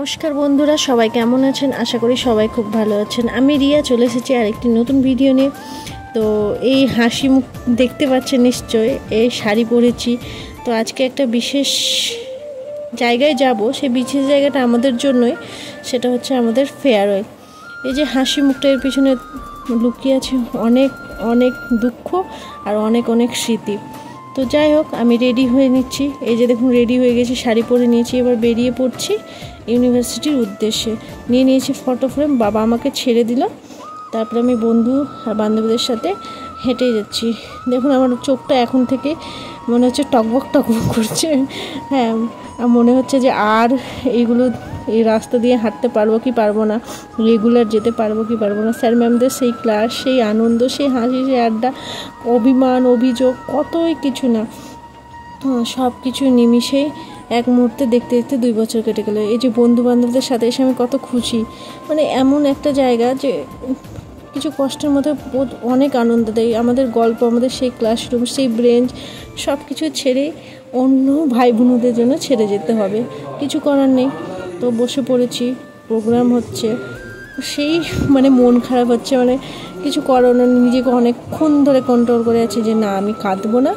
নমস্কার বন্ধুরা, সবাই কেমন আছেন? আশা করি সবাই খুব ভালো আছেন। আমি রিয়া চলে এসেছি আরেকটি নতুন ভিডিও নিয়ে। তো এই হাসি মুখ দেখতে পাচ্ছেন নিশ্চয়ই, এই শাড়ি পরেছি। তো আজকে একটা বিশেষ জায়গায় যাব। সেই বিশেষ জায়গাটা আমাদের জন্যই, সেটা হচ্ছে আমাদের ফেয়ারওয়েল। এই যে হাসি মুখটা, এর পিছনে লুকিয়ে আছে অনেক অনেক দুঃখ আর অনেক অনেক স্মৃতি। তো যাই হোক, আমি রেডি হয়ে নিচ্ছি। এই যে দেখুন, রেডি হয়ে গেছি, শাড়ি পরে নিয়েছি। এবার বেরিয়ে পড়ছি ইউনিভার্সিটির উদ্দেশ্যে। নিয়ে নিয়েছি ফটো ফ্রেম, বাবা আমাকে ছেড়ে দিল। তারপরে আমি বন্ধু আর বান্ধবীদের সাথে হেঁটে যাচ্ছি। দেখুন, আমার চোখটা এখন থেকে মনে হচ্ছে টকবক টকবক করছে। হ্যাঁ, মনে হচ্ছে যে আর এইগুলো এই রাস্তা দিয়ে হাঁটতে পারবো কি পারবো না, রেগুলার যেতে পারবো কি পারবো না। স্যার ম্যামদের সেই ক্লাস, সেই আনন্দ, সেই হাসি, সেই আড্ডা, অভিমান, অভিযোগ, কতই কিছু না, সব কিছু নিমিষেই এক মুহূর্তে দেখতে দেখতে 2 বছর কেটে গেলো। এই যে বন্ধু বান্ধবদের সাথে এসে আমি কত খুশি। মানে এমন একটা জায়গা যে কিছু কষ্টের মধ্যে অনেক আনন্দ দেয়। আমাদের গল্প, আমাদের সেই ক্লাসরুম, সেই বেঞ্চ, সব কিছু ছেড়ে অন্য ভাই বোনদের জন্য ছেড়ে যেতে হবে, কিছু করার নেই। তো বসে পড়েছি, প্রোগ্রাম হচ্ছে, সেই মানে মন খারাপ হচ্ছে, মানে কিছু করার না। নিজেকে অনেকক্ষণ ধরে কন্ট্রোল করে আছি যে না, আমি কাঁদবো না।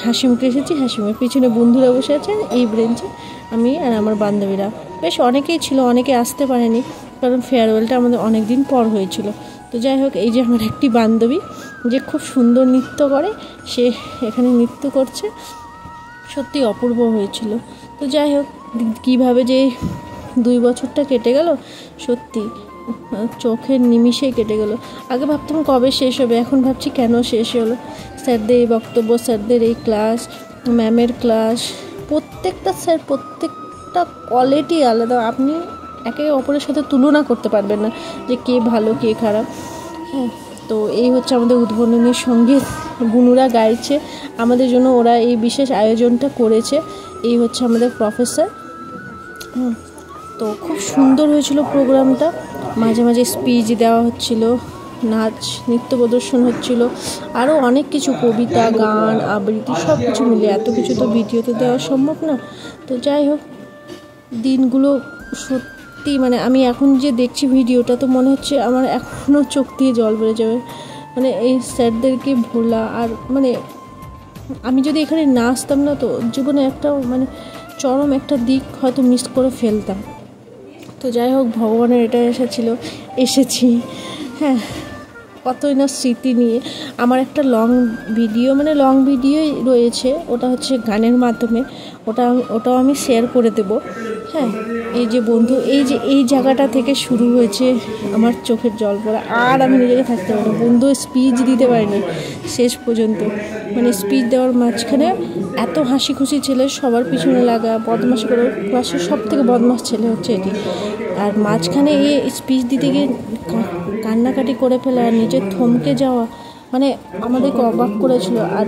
হাসি মুখে এসেছি, হাসি মুখে। পিছনে বন্ধুরা বসে আছেন এই ব্রেঞ্চে, আমি আর আমার বান্ধবীরা। বেশ অনেকেই ছিল, অনেকে আসতে পারেনি, কারণ ফেয়ারওয়েলটা আমাদের অনেক দিন পর হয়েছিল। তো যাই হোক, এই যে আমার একটি বান্ধবী যে খুব সুন্দর নৃত্য করে, সে এখানে নৃত্য করছে, সত্যি অপূর্ব হয়েছিল। তো যাই হোক, কীভাবে যে 2 বছরটা কেটে গেল, সত্যি চোখের নিমিষেই কেটে গেল। আগে ভাবতাম কবে শেষ হবে, এখন ভাবছি কেন শেষ হলো। স্যারদের এই বক্তব্য, স্যারদের এই ক্লাস, ম্যামের ক্লাস, প্রত্যেকটা স্যার, প্রত্যেকটা কোয়ালিটি আলাদা। আপনি একে অপরের সাথে তুলনা করতে পারবেন না যে কে ভালো কে খারাপ। হ্যাঁ, তো এই হচ্ছে আমাদের উদ্বোধনী সঙ্গীত। বুনুরা গাইছে আমাদের জন্য, ওরা এই বিশেষ আয়োজনটা করেছে। এই হচ্ছে আমাদের প্রফেসর। তো খুব সুন্দর হয়েছিল প্রোগ্রামটা। মাঝে মাঝে স্পিচ দেওয়া হচ্ছিল, নাচ নৃত্য প্রদর্শন হচ্ছিল, আরও অনেক কিছু, কবিতা, গান, আবৃত্তি, সব কিছু মিলে। এত কিছু তো ভিডিওতে দেওয়া সম্ভব না। তো যাই হোক, দিনগুলো সত্যি, মানে আমি এখন যে দেখছি ভিডিওটা, তো মনে হচ্ছে আমার এখনও চোখ দিয়ে জল বেড়ে যাবে। মানে এই স্যারদেরকে ভোলা, আর মানে আমি যদি এখানে না আসতাম না, তো জীবনে একটা মানে চরম একটা দিক হয়তো মিস করে ফেলতাম। তো যাই হোক, ভগবানের এটা এসেছি। হ্যাঁ, কতই না স্মৃতি নিয়ে। আমার একটা লং ভিডিওই রয়েছে, ওটা হচ্ছে গানের মাধ্যমে, ওটাও আমি শেয়ার করে দেব। হ্যাঁ, এই যে বন্ধু, এই জায়গাটা থেকে শুরু হয়েছে আমার চোখের জল পড়া। আর আমি নিজেকে থাকতে পারি না। বন্ধু স্পিচ দিতে পারিনি শেষ পর্যন্ত, মানে স্পিচ দেওয়ার মাঝখানে এত হাসি খুশি ছেলে, সবার পিছনে লাগা, বদমাশি করে। ক্লাসের সব থেকে বদমাশ ছেলে হচ্ছে এটি। আর মাঝখানে এই স্পিচ দিতে গিয়ে কান্নাকাটি করে ফেলা, আর নিজের থমকে যাওয়া, মানে আমাদেরকে অবাক করেছিল। আর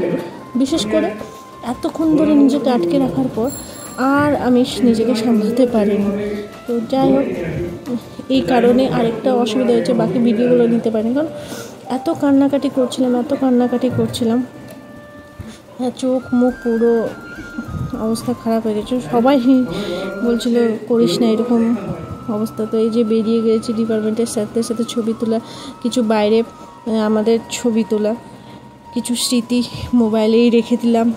বিশেষ করে এতক্ষণ ধরে নিজেকে আটকে রাখার পর আর আমি নিজেকে সামলাতে পারিনি। তো যাই হোক, এই কারণে আরেকটা অসুবিধা হয়েছে, বাকি ভিডিওগুলো নিতে পারিনি, কারণ এত কান্নাকাটি করছিলাম। হ্যাঁ, চোখ মুখ পুরো অবস্থা খারাপ হয়ে গেছে। সবাই বলছিল করিস না এরকম অবস্থা। তো এই যে বেরিয়ে গেছি ডিপার্টমেন্টের স্যারদের সাথে ছবি তোলা, কিছু বাইরে আমাদের ছবি তোলা, কিছু স্মৃতি মোবাইলেই রেখে দিলাম।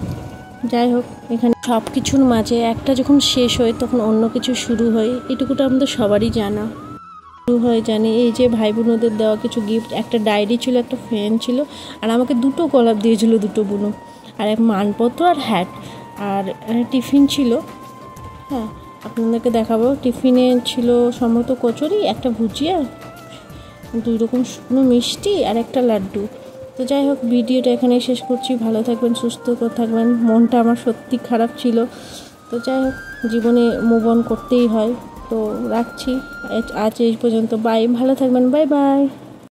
যাই হোক, এখানে সব কিছুর মাঝে একটা যখন শেষ হয়, তখন অন্য কিছু শুরু হয়, এটুকুটা আমাদের সবারই জানি। এই যে ভাই বোনদের দেওয়া কিছু গিফট, একটা ডায়েরি ছিল, একটা ফ্যান ছিল, আর আমাকে 2টো গোলাপ দিয়েছিল 2টো বোনু, আর এক মানপত্র আর হ্যাট, আর টিফিন ছিল। হ্যাঁ, আপনাদেরকে দেখাবো। টিফিনে ছিল সম্ভবত কচুরি, একটা ভুজিয়া, 2 রকম শুকনো মিষ্টি, আর একটা লাড্ডু। তো যাই হোক, ভিডিওটা এখানেই শেষ করছি। ভালো থাকবেন, সুস্থ থাকবেন। মনটা আমার সত্যি খারাপ ছিল। তো যাই হোক, জীবনে মুভ অন করতেই হয়। তো রাখছি আজ এই পর্যন্ত। বাই, ভালো থাকবেন, বাই বাই।